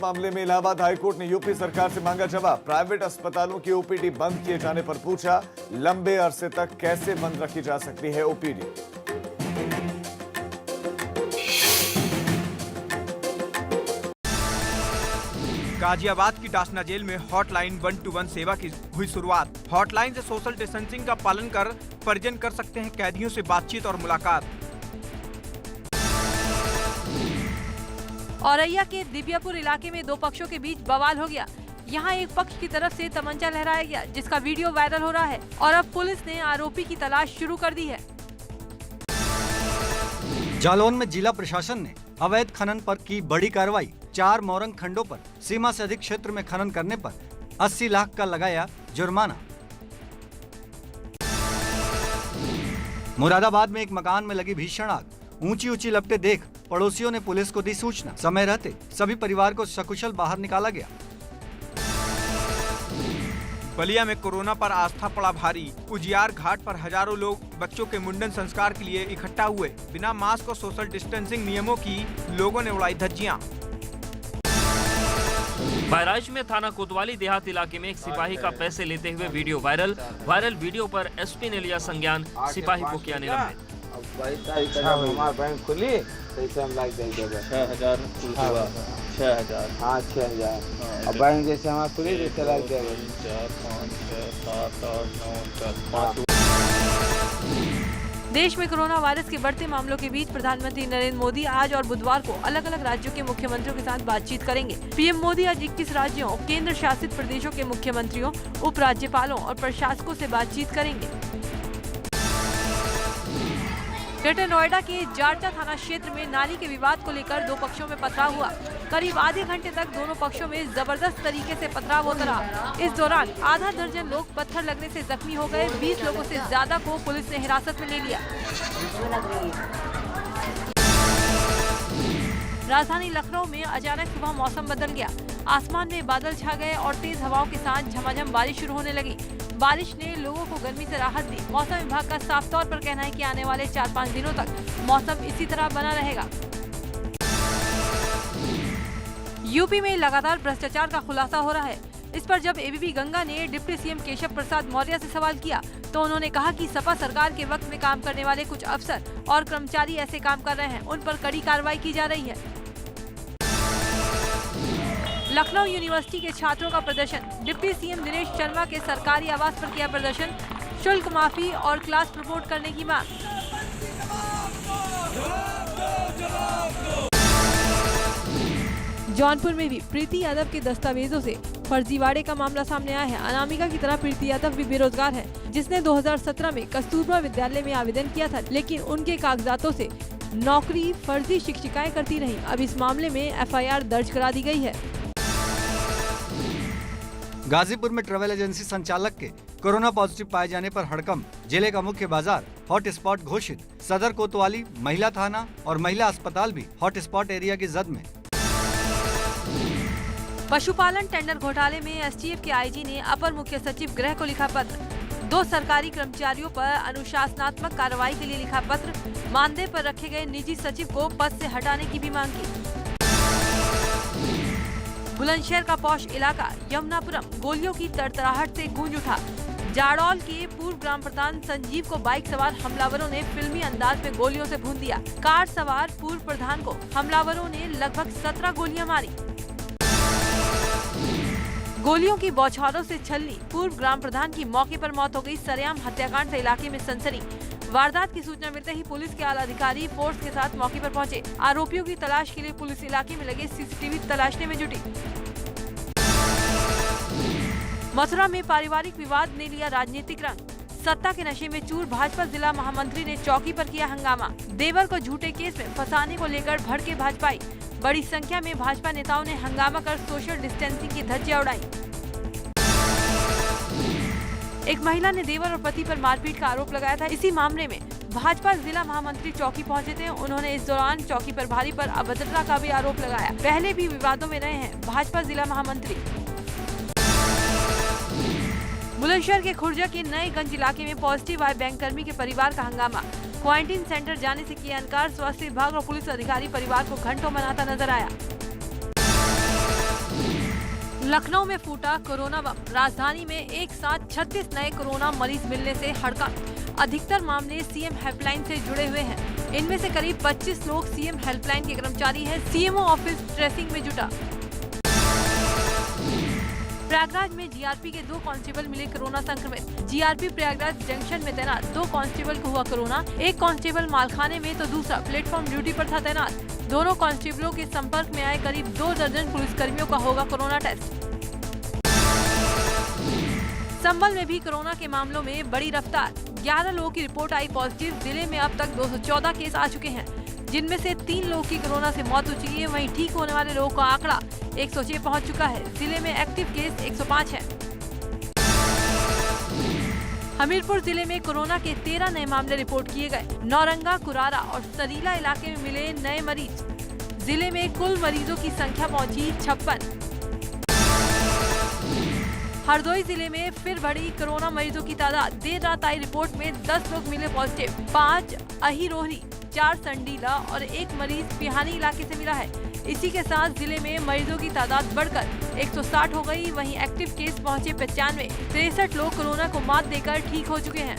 मामले में इलाहाबाद हाईकोर्ट ने यूपी सरकार से मांगा जवाब। प्राइवेट अस्पतालों की ओपीडी बंद किए जाने पर पूछा, लंबे अरसे तक कैसे बंद रखी जा सकती है ओपीडी। गाजियाबाद की डासना जेल में हॉटलाइन 1-to-1 सेवा की हुई शुरुआत। हॉटलाइन से सोशल डिस्टेंसिंग का पालन कर परिजन कर सकते हैं कैदियों से बातचीत और मुलाकात। औरैया के दिव्यापुर इलाके में दो पक्षों के बीच बवाल हो गया। यहाँ एक पक्ष की तरफ से तमंचा लहराया गया, जिसका वीडियो वायरल हो रहा है और अब पुलिस ने आरोपी की तलाश शुरू कर दी है। जालौन में जिला प्रशासन ने अवैध खनन पर की बड़ी कार्रवाई। 4 मोरंग खंडों पर सीमा से अधिक क्षेत्र में खनन करने पर 80 लाख का लगाया जुर्माना। मुरादाबाद में एक मकान में लगी भीषण आग। ऊंची ऊंची लपटें देख पड़ोसियों ने पुलिस को दी सूचना। समय रहते सभी परिवार को सकुशल बाहर निकाला गया। बलिया में कोरोना पर आस्था पड़ा भारी। उजियार घाट पर हजारों लोग बच्चों के मुंडन संस्कार के लिए इकट्ठा हुए। बिना मास्क और सोशल डिस्टेंसिंग नियमों की लोगों ने उड़ाई धज्जियां। बहराइच में थाना कोतवाली देहात इलाके में एक सिपाही का पैसे लेते हुए वीडियो वायरल वीडियो पर एसपी ने लिया संज्ञान। सिपाही को किया निलंबित। 22 तारीख का जब हमारा बैंक खुली तो इसे हम लाइक दे देगा 6000 6000 हाँ 6000 और बैंक जैसे हमारा खुली जैसे लाइक देगा 4 5 6 7 8 9 10 देश में कोरोना वायरस के बढ़ते मामलों के बीच प्रधानमंत्री नरेंद्र मोदी आज और बुधवार को अलग अलग राज्यों के मुख्यमंत्रियों के साथ बातचीत करेंगे। पीएम मोदी आज 21 राज्यों, केंद्र शासित प्रदेशों के मुख्यमंत्रियों, उप राज्यपालों और प्रशासकों से बातचीत करेंगे। ग्रेटर नोएडा के जारचा थाना क्षेत्र में नाली के विवाद को लेकर दो पक्षों में पथराव हुआ। करीब आधे घंटे तक दोनों पक्षों में जबरदस्त तरीके से पथराव होता रहा। इस दौरान आधा दर्जन लोग पत्थर लगने से जख्मी हो गए। 20 लोगों से ज्यादा को पुलिस ने हिरासत में ले लिया। राजधानी लखनऊ में अचानक सुबह मौसम बदल गया। आसमान में बादल छा गए और तेज हवाओं के साथ झमाझम बारिश शुरू होने लगी। बारिश ने लोगों को गर्मी से राहत दी। मौसम विभाग का साफ तौर पर कहना है कि आने वाले 4-5 दिनों तक मौसम इसी तरह बना रहेगा। यूपी में लगातार भ्रष्टाचार का खुलासा हो रहा है। इस पर जब एबीपी गंगा ने डिप्टी सीएम केशव प्रसाद मौर्य से सवाल किया तो उन्होंने कहा कि सपा सरकार के वक्त में काम करने वाले कुछ अफसर और कर्मचारी ऐसे काम कर रहे हैं, उन पर कड़ी कार्रवाई की जा रही है। लखनऊ यूनिवर्सिटी के छात्रों का प्रदर्शन। डिप्टी सीएम दिनेश शर्मा के सरकारी आवास पर किया प्रदर्शन। शुल्क माफी और क्लास प्रमोट करने की मांग। जौनपुर में भी प्रीति यादव के दस्तावेजों से फर्जीवाड़े का मामला सामने आया है। अनामिका की तरह प्रीति यादव भी बेरोजगार है, जिसने 2017 में कस्तूरबा विद्यालय में आवेदन किया था, लेकिन उनके कागजातों से नौकरी फर्जी शिक्षिकाएं करती रहीं। अब इस मामले में एफआईआर दर्ज करा दी गई है। गाजीपुर में ट्रैवल एजेंसी संचालक के कोरोना पॉजिटिव पाए जाने पर हड़कंप। जिले का मुख्य बाजार हॉट स्पॉट घोषित। सदर कोतवाली, महिला थाना और महिला अस्पताल भी हॉट स्पॉट एरिया की जद में। पशुपालन टेंडर घोटाले में एसटीएफ के आईजी ने अपर मुख्य सचिव गृह को लिखा पत्र। 2 सरकारी कर्मचारियों पर अनुशासनात्मक कार्रवाई के लिए लिखा पत्र। मानदेय पर रखे गए निजी सचिव को पद से हटाने की भी मांग की। बुलंदशहर का पौष इलाका यमुनापुरम गोलियों की तड़तड़ाहट से गूंज उठा। जाड़ौल के पूर्व ग्राम प्रधान संजीव को बाइक सवार हमलावरों ने फिल्मी अंदाज में गोलियों से भून दिया। कार सवार पूर्व प्रधान को हमलावरों ने लगभग 17 गोलियां मारी। गोलियों की बौछारों से छलनी पूर्व ग्राम प्रधान की मौके पर मौत हो गई। सरेआम हत्याकांड से इलाके में सनसनी। वारदात की सूचना मिलते ही पुलिस के आला अधिकारी फोर्स के साथ मौके पर पहुंचे। आरोपियों की तलाश के लिए पुलिस इलाके में लगे सीसीटीवी तलाशने में जुटी। मथुरा में पारिवारिक विवाद ने लिया राजनीतिक रंग। सत्ता के नशे में चूर भाजपा जिला महामंत्री ने चौकी पर किया हंगामा। देवर को झूठे केस में फंसाने को लेकर भड़के भाजपाई। बड़ी संख्या में भाजपा नेताओं ने हंगामा कर सोशल डिस्टेंसिंग की धज्जियां उड़ाई। एक महिला ने देवर और पति पर मारपीट का आरोप लगाया था। इसी मामले में भाजपा जिला महामंत्री चौकी पहुंचे थे। उन्होंने इस दौरान चौकी प्रभारी पर अभद्रता का भी आरोप लगाया। पहले भी विवादों में रहे हैं भाजपा जिला महामंत्री। बुलंदशहर के खुर्जा के नएगंज इलाके में पॉजिटिव आए बैंककर्मी के परिवार का हंगामा। क्वारंटीन सेंटर जाने से किया इनकार। स्वास्थ्य विभाग और पुलिस अधिकारी परिवार को घंटों मनाता नजर आया। लखनऊ में फूटा कोरोना बम। राजधानी में एक साथ 36 नए कोरोना मरीज मिलने से हड़कंप। अधिकतर मामले सीएम हेल्पलाइन से जुड़े हुए हैं। इनमें से करीब 25 लोग सीएम हेल्पलाइन के कर्मचारी हैं। सीएमओ ऑफिस ट्रेसिंग में जुटा। प्रयागराज में जीआरपी के 2 कांस्टेबल मिले कोरोना संक्रमित। जीआरपी प्रयागराज जंक्शन में तैनात 2 कांस्टेबल को हुआ कोरोना। एक कांस्टेबल मालखाने में तो दूसरा प्लेटफॉर्म ड्यूटी पर था तैनात। दोनों कांस्टेबलों के संपर्क में आए करीब 2 दर्जन पुलिसकर्मियों का होगा कोरोना टेस्ट। संभल में भी कोरोना के मामलों में बड़ी रफ्तार। 11 लोगों की रिपोर्ट आई पॉजिटिव। जिले में अब तक 214 केस आ चुके हैं, जिनमें से 3 लोगों की कोरोना से मौत हो चुकी है। वहीं ठीक होने वाले लोगों का आंकड़ा 106 पहुंच चुका है। जिले में एक्टिव केस 105 है। हमीरपुर जिले में कोरोना के 13 नए मामले रिपोर्ट किए गए। नौरंगा, कुरारा और सरीला इलाके में मिले नए मरीज। जिले में कुल मरीजों की संख्या पहुंची 56। हरदोई जिले में फिर बढ़ी कोरोना मरीजों की तादाद। देर रात आई रिपोर्ट में 10 लोग मिले पॉजिटिव। 5 अहिरोहरी, 4 संडीला और 1 मरीज पिहानी इलाके से मिला है। इसी के साथ जिले में मरीजों की तादाद बढ़कर 160 हो गई। वहीं एक्टिव केस पहुंचे 95। 63 लोग कोरोना को मात देकर ठीक हो चुके हैं।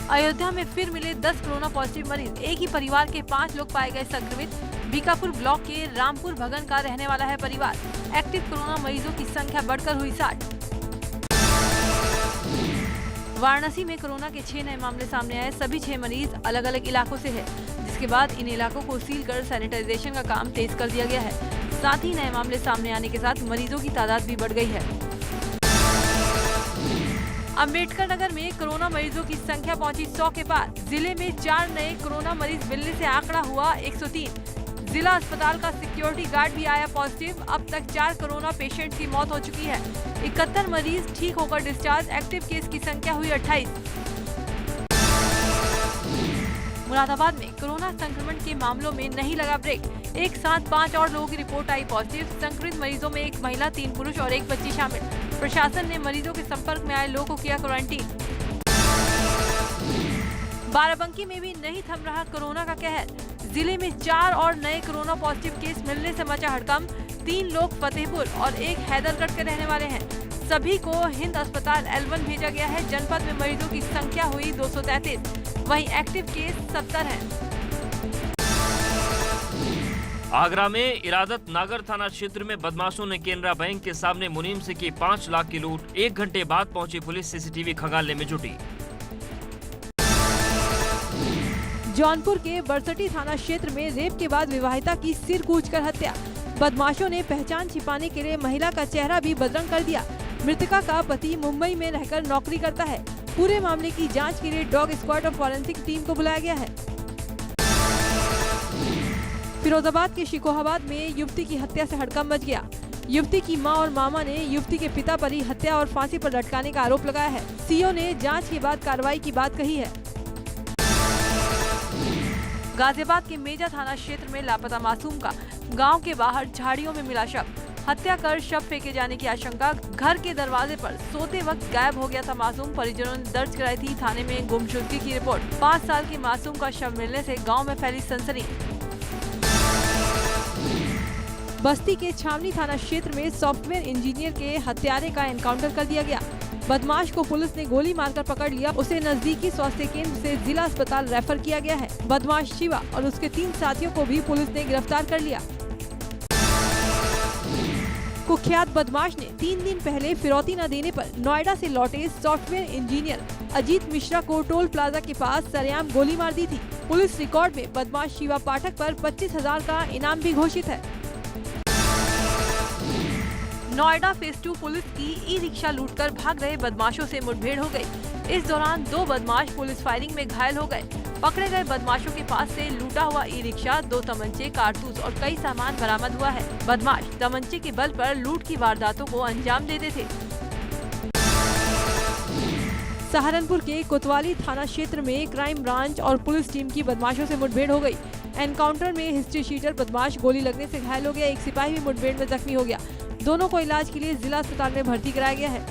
अयोध्या में फिर मिले 10 कोरोना पॉजिटिव मरीज। एक ही परिवार के 5 लोग पाए गए संक्रमित। बीकापुर ब्लॉक के रामपुर भगन का रहने वाला है परिवार। एक्टिव कोरोना मरीजों की संख्या बढ़कर हुई 60। वाराणसी में कोरोना के 6 नए मामले सामने आए। सभी 6 मरीज अलग अलग इलाकों से है, जिसके बाद इन इलाकों को सील कर सैनिटाइजेशन का काम तेज कर दिया गया है। साथ ही नए मामले सामने आने के साथ मरीजों की तादाद भी बढ़ गई है। अम्बेडकर नगर में कोरोना मरीजों की संख्या पहुंची 100 के पार। जिले में 4 नए कोरोना मरीज मिलने से आंकड़ा हुआ 103। जिला अस्पताल का सिक्योरिटी गार्ड भी आया पॉजिटिव। अब तक 4 कोरोना पेशेंट की मौत हो चुकी है। 71 मरीज ठीक होकर डिस्चार्ज। एक्टिव केस की संख्या हुई 28। मुरादाबाद में कोरोना संक्रमण के मामलों में नहीं लगा ब्रेक। एक साथ 5 और लोगों की रिपोर्ट आई पॉजिटिव। संक्रमित मरीजों में 1 महिला, 3 पुरुष और 1 बच्ची शामिल। प्रशासन ने मरीजों के संपर्क में आए लोगों को किया क्वारंटीन। बाराबंकी में भी नहीं थम रहा कोरोना का कहर। जिले में 4 और नए कोरोना पॉजिटिव केस मिलने से मचा हड़कंप। 3 लोग फतेहपुर और 1 हैदरगढ़ के रहने वाले हैं। सभी को हिंद अस्पताल L1 भेजा गया है। जनपद में मरीजों की संख्या हुई 233। वहीं एक्टिव केस 70 हैं। आगरा में इरादत नागर थाना क्षेत्र में बदमाशों ने केनरा बैंक के सामने मुनीम से की 5 लाख की लूट। 1 घंटे बाद पहुंची पुलिस सीसीटीवी खंगालने में जुटी। जौनपुर के बरसटी थाना क्षेत्र में रेप के बाद विवाहिता की सिर कूचकर हत्या। बदमाशों ने पहचान छिपाने के लिए महिला का चेहरा भी बदरंग कर दिया। मृतका का पति मुंबई में रहकर नौकरी करता है। पूरे मामले की जांच के लिए डॉग स्क्वाड और फॉरेंसिक टीम को बुलाया गया है। फिरोजाबाद के शिकोहाबाद में युवती की हत्या से हड़कंप मच गया। युवती की मां और मामा ने युवती के पिता पर ही हत्या और फांसी पर लटकाने का आरोप लगाया है। सीओ ने जांच के बाद कार्रवाई की बात कही है। गाजियाबाद के मेजा थाना क्षेत्र में लापता मासूम का गांव के बाहर झाड़ियों में मिला शव। हत्या कर शव फेंके जाने की आशंका। घर के दरवाजे पर सोते वक्त गायब हो गया था मासूम। परिजनों ने दर्ज कराई थी थाने में गुमशुदगी की रिपोर्ट। 5 साल के मासूम का शव मिलने से गांव में फैली सनसनी। बस्ती के छावनी थाना क्षेत्र में सॉफ्टवेयर इंजीनियर के हत्यारे का एनकाउंटर कर दिया गया। बदमाश को पुलिस ने गोली मारकर पकड़ लिया। उसे नजदीकी स्वास्थ्य केंद्र से जिला अस्पताल रेफर किया गया है। बदमाश शिवा और उसके 3 साथियों को भी पुलिस ने गिरफ्तार कर लिया। कुख्यात बदमाश ने 3 दिन पहले फिरौती न देने पर नोएडा से लौटे सॉफ्टवेयर इंजीनियर अजीत मिश्रा को टोल प्लाजा के पास सरेआम गोली मार दी थी। पुलिस रिकॉर्ड में बदमाश शिवा पाठक पर 25,000 का इनाम भी घोषित है। नोएडा फेज 2 पुलिस की ई-रिक्शा लूटकर भाग रहे बदमाशों से मुठभेड़ हो गई। इस दौरान 2 बदमाश पुलिस फायरिंग में घायल हो गए। पकड़े गए बदमाशों के पास से लूटा हुआ ई-रिक्शा, 2 तमंचे, कारतूस और कई सामान बरामद हुआ है। बदमाश तमंचे के बल पर लूट की वारदातों को अंजाम देते थे। सहारनपुर के कोतवाली थाना क्षेत्र में क्राइम ब्रांच और पुलिस टीम की बदमाशों से मुठभेड़ हो गई। एनकाउंटर में हिस्ट्री शीटर बदमाश गोली लगने से घायल हो गया। एक सिपाही भी मुठभेड़ में जख्मी हो गया। दोनों को इलाज के लिए जिला अस्पताल में भर्ती कराया गया है।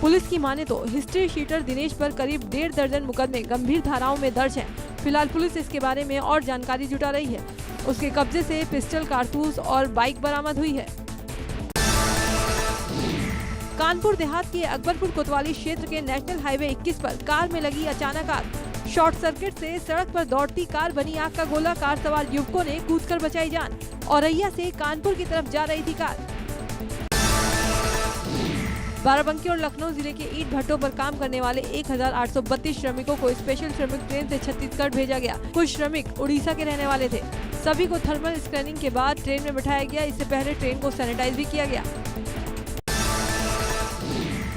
पुलिस की माने तो हिस्ट्री शीटर दिनेश पर करीब 1.5 दर्जन मुकदमे गंभीर धाराओं में दर्ज हैं। फिलहाल पुलिस इसके बारे में और जानकारी जुटा रही है। उसके कब्जे से पिस्टल, कारतूस और बाइक बरामद हुई है। कानपुर देहात के अकबरपुर कोतवाली क्षेत्र के नेशनल हाईवे 21 पर कार में लगी अचानक आग। शॉर्ट सर्किट से सड़क पर दौड़ती कार बनी आग का गोला। कार सवार युवकों ने कूदकर बचाई जान। औरैया से कानपुर की तरफ जा रही थी कार। बाराबंकी और लखनऊ जिले के ईंट भट्टों पर काम करने वाले 1832 श्रमिकों को स्पेशल श्रमिक ट्रेन से छत्तीसगढ़ भेजा गया। कुछ श्रमिक उड़ीसा के रहने वाले थे। सभी को थर्मल स्कैनिंग के बाद ट्रेन में बिठाया गया। इससे पहले ट्रेन को सैनिटाइज भी किया गया।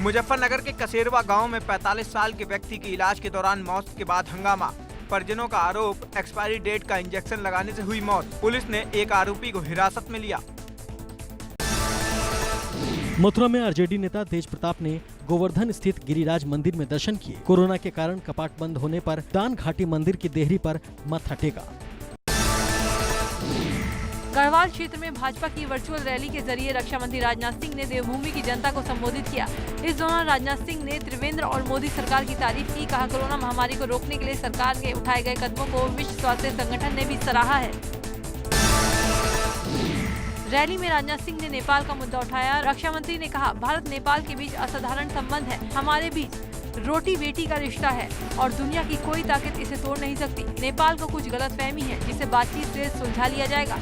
मुजफ्फरनगर के कसेरवा गांव में 45 साल के व्यक्ति की इलाज के दौरान मौत के बाद हंगामा। परिजनों का आरोप एक्सपायरी डेट का इंजेक्शन लगाने से हुई मौत। पुलिस ने एक आरोपी को हिरासत में लिया। मथुरा में आरजेडी नेता तेज प्रताप ने गोवर्धन स्थित गिरिराज मंदिर में दर्शन किए। कोरोना के कारण कपाट बंद होने पर दान घाटी मंदिर की देहरी पर माथा टेका। गढ़वाल क्षेत्र में भाजपा की वर्चुअल रैली के जरिए रक्षा मंत्री राजनाथ सिंह ने देवभूमि की जनता को संबोधित किया। इस दौरान राजनाथ सिंह ने त्रिवेंद्र और मोदी सरकार की तारीफ की। कहा, कोरोना महामारी को रोकने के लिए सरकार के उठाए गए कदमों को विश्व स्वास्थ्य संगठन ने भी सराहा है। रैली में राजनाथ सिंह ने नेपाल का मुद्दा उठाया। रक्षा मंत्री ने कहा, भारत नेपाल के बीच असाधारण संबंध है। हमारे बीच रोटी बेटी का रिश्ता है और दुनिया की कोई ताकत इसे तोड़ नहीं सकती। नेपाल को कुछ गलतफहमी है जिसे बातचीत से सुलझा लिया जाएगा।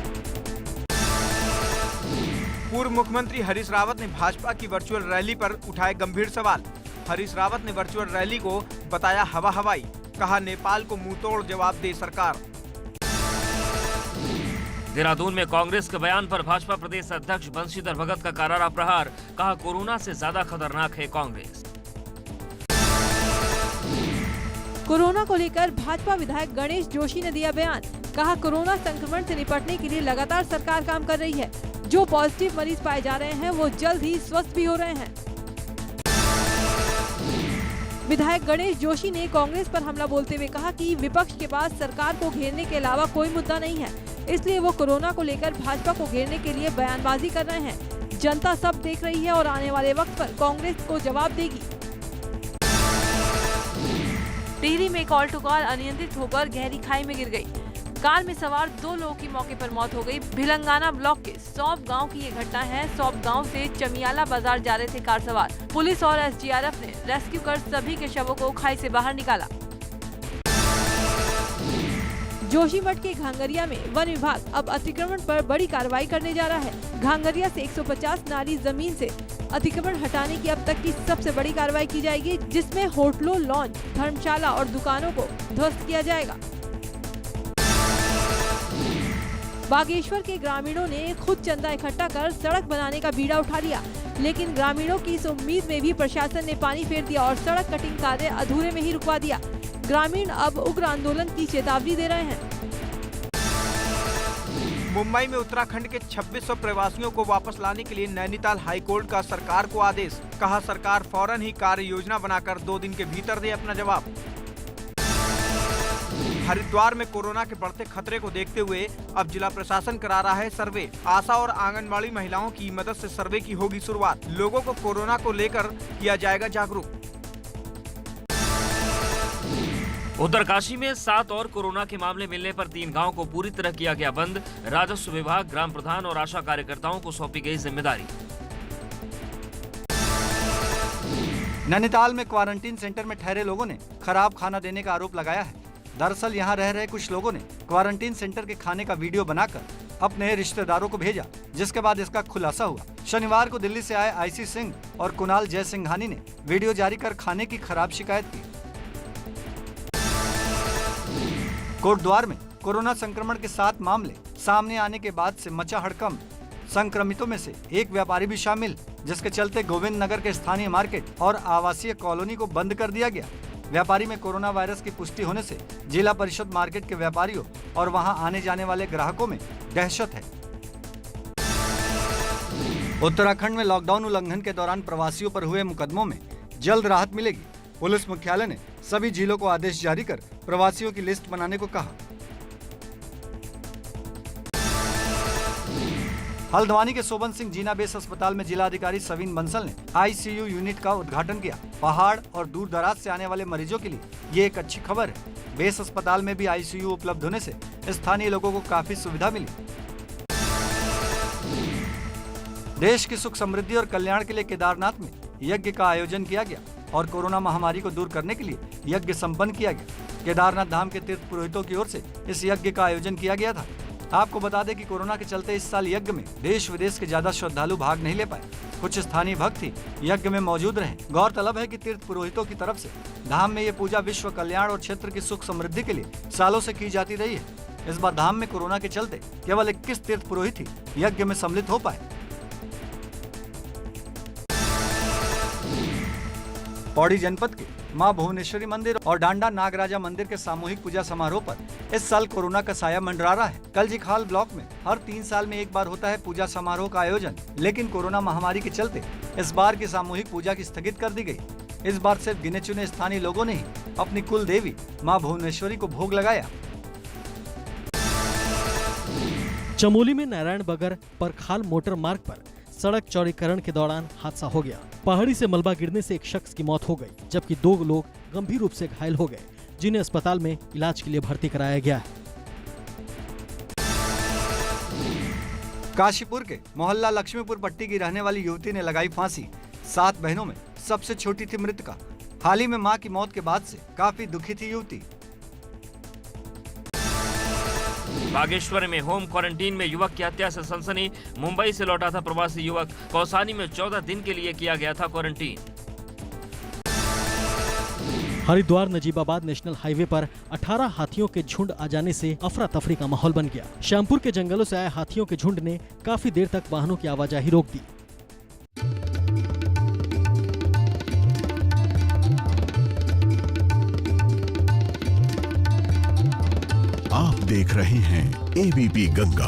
पूर्व मुख्यमंत्री हरीश रावत ने भाजपा की वर्चुअल रैली पर उठाए गंभीर सवाल। हरीश रावत ने वर्चुअल रैली को बताया हवा हवाई। कहा, नेपाल को मुंहतोड़ जवाब दे सरकार। देहरादून में कांग्रेस के बयान पर भाजपा प्रदेश अध्यक्ष बंशीधर भगत का करारा प्रहार। कहा, कोरोना से ज्यादा खतरनाक है कांग्रेस। कोरोना को लेकर भाजपा विधायक गणेश जोशी ने दिया बयान। कहा, कोरोना संक्रमण से निपटने के लिए लगातार सरकार काम कर रही है। जो पॉजिटिव मरीज पाए जा रहे हैं वो जल्द ही स्वस्थ भी हो रहे हैं। विधायक गणेश जोशी ने कांग्रेस पर हमला बोलते हुए कहा कि विपक्ष के पास सरकार को घेरने के अलावा कोई मुद्दा नहीं है, इसलिए वो कोरोना को लेकर भाजपा को घेरने के लिए बयानबाजी कर रहे हैं। जनता सब देख रही है और आने वाले वक्त पर कांग्रेस को जवाब देगी। टिहरी में एक ऑल्टो कार अनियंत्रित होकर गहरी खाई में गिर गई। कार में सवार 2 लोगों की मौके पर मौत हो गई। भिलंगाना ब्लॉक के सौंप गांव की ये घटना है। सौंप गांव से चमियाला बाजार जा रहे थे कार सवार। पुलिस और एसडीआरएफ ने रेस्क्यू कर सभी के शवों को खाई से बाहर निकाला। जोशीमठ के घांगरिया में वन विभाग अब अतिक्रमण पर बड़ी कार्रवाई करने जा रहा है। घांगरिया से 150 नाली जमीन से अतिक्रमण हटाने की अब तक की सबसे बड़ी कार्रवाई की जाएगी, जिसमें होटलों, लॉन्ज, धर्मशाला और दुकानों को ध्वस्त किया जाएगा। बागेश्वर के ग्रामीणों ने खुद चंदा इकट्ठा कर सड़क बनाने का बीड़ा उठा लिया, लेकिन ग्रामीणों की इस उम्मीद में भी प्रशासन ने पानी फेर दिया और सड़क कटिंग कार्य अधूरे में ही रुकवा दिया। ग्रामीण अब उग्र आंदोलन की चेतावनी दे रहे हैं। मुंबई में उत्तराखंड के 2600 प्रवासियों को वापस लाने के लिए नैनीताल हाईकोर्ट का सरकार को आदेश। कहा, सरकार फौरन ही कार्य योजना बनाकर 2 दिन के भीतर दे अपना जवाब। हरिद्वार में कोरोना के बढ़ते खतरे को देखते हुए अब जिला प्रशासन करा रहा है सर्वे। आशा और आंगनबाड़ी महिलाओं की मदद से सर्वे की होगी शुरुआत। लोगों को कोरोना को लेकर किया जाएगा जागरूक। उत्तरकाशी में 7 और कोरोना के मामले मिलने पर 3 गांव को पूरी तरह किया गया बंद। राजस्व विभाग, ग्राम प्रधान और आशा कार्यकर्ताओं को सौंपी गई जिम्मेदारी। नैनीताल में क्वारंटीन सेंटर में ठहरे लोगों ने खराब खाना देने का आरोप लगाया है। दरअसल यहां रह रहे कुछ लोगों ने क्वारंटीन सेंटर के खाने का वीडियो बनाकर अपने रिश्तेदारों को भेजा, जिसके बाद इसका खुलासा हुआ। शनिवार को दिल्ली से आए आईसी सिंह और कुणाल जयसिंघानी ने वीडियो जारी कर खाने की खराब शिकायत की। कोटद्वार में कोरोना संक्रमण के 7 मामले सामने आने के बाद से मचा हड़कंप। संक्रमितों में से एक व्यापारी भी शामिल, जिसके चलते गोविंद नगर के स्थानीय मार्केट और आवासीय कॉलोनी को बंद कर दिया गया। व्यापारी में कोरोना वायरस की पुष्टि होने से जिला परिषद मार्केट के व्यापारियों और वहां आने जाने वाले ग्राहकों में दहशत है। उत्तराखंड में लॉकडाउन उल्लंघन के दौरान प्रवासियों पर हुए मुकदमों में जल्द राहत मिलेगी। पुलिस मुख्यालय ने सभी जिलों को आदेश जारी कर प्रवासियों की लिस्ट बनाने को कहा। हल्द्वानी के शोभन सिंह जीना बेस अस्पताल में जिलाधिकारी सवीन बंसल ने ICU यूनिट का उद्घाटन किया। पहाड़ और दूर दराज से आने वाले मरीजों के लिए ये एक अच्छी खबर है। बेस अस्पताल में भी ICU उपलब्ध होने से स्थानीय लोगों को काफी सुविधा मिली। देश की सुख समृद्धि और कल्याण के लिए केदारनाथ में यज्ञ का आयोजन किया गया और कोरोना महामारी को दूर करने के लिए यज्ञ संपन्न किया गया। केदारनाथ धाम के तीर्थ पुरोहितों की ओर से इस यज्ञ का आयोजन किया गया था। आपको बता दें कि कोरोना के चलते इस साल यज्ञ में देश विदेश के ज्यादा श्रद्धालु भाग नहीं ले पाए। कुछ स्थानीय भक्त ही यज्ञ में मौजूद रहे। गौरतलब है कि तीर्थ पुरोहितों की तरफ से धाम में ये पूजा विश्व कल्याण और क्षेत्र की सुख समृद्धि के लिए सालों से की जाती रही है। इस बार धाम में कोरोना के चलते केवल 21 तीर्थ पुरोहित ही यज्ञ में सम्मिलित हो पाए। पौड़ी जनपद के मां भुवनेश्वरी मंदिर और डांडा नागराजा मंदिर के सामूहिक पूजा समारोह पर इस साल कोरोना का साया मंडरा रहा है। कलजीखाल ब्लॉक में हर 3 साल में एक बार होता है पूजा समारोह का आयोजन, लेकिन कोरोना महामारी के चलते इस बार की सामूहिक पूजा की स्थगित कर दी गई। इस बार सिर्फ गिने चुने स्थानीय लोगों ने ही अपनी कुल देवी मां भुवनेश्वरी को भोग लगाया। चमोली में नारायण बगर परखाल मोटर मार्ग पर सड़क चौड़ीकरण के दौरान हादसा हो गया। पहाड़ी से मलबा गिरने से एक शख्स की मौत हो गई, जबकि 2 लोग गंभीर रूप से घायल हो गए, जिन्हें अस्पताल में इलाज के लिए भर्ती कराया गया है। काशीपुर के मोहल्ला लक्ष्मीपुर पट्टी की रहने वाली युवती ने लगाई फांसी। 7 बहनों में सबसे छोटी थी मृतका। हाल ही में मां की मौत के बाद से काफी दुखी थी युवती। बागेश्वर में होम क्वारंटीन में युवक की हत्या से सनसनी। मुंबई से लौटा था प्रवासी युवक। कौसानी में 14 दिन के लिए किया गया था quarantine. Haridwar Najibabad national highway पर 18 हाथियों के झुंड आ जाने से अफरा तफरी का माहौल बन गया। श्यामपुर के जंगलों से आए हाथियों के झुंड ने काफी देर तक वाहनों की आवाजाही रोक दी। आप देख रहे हैं ABP गंगा।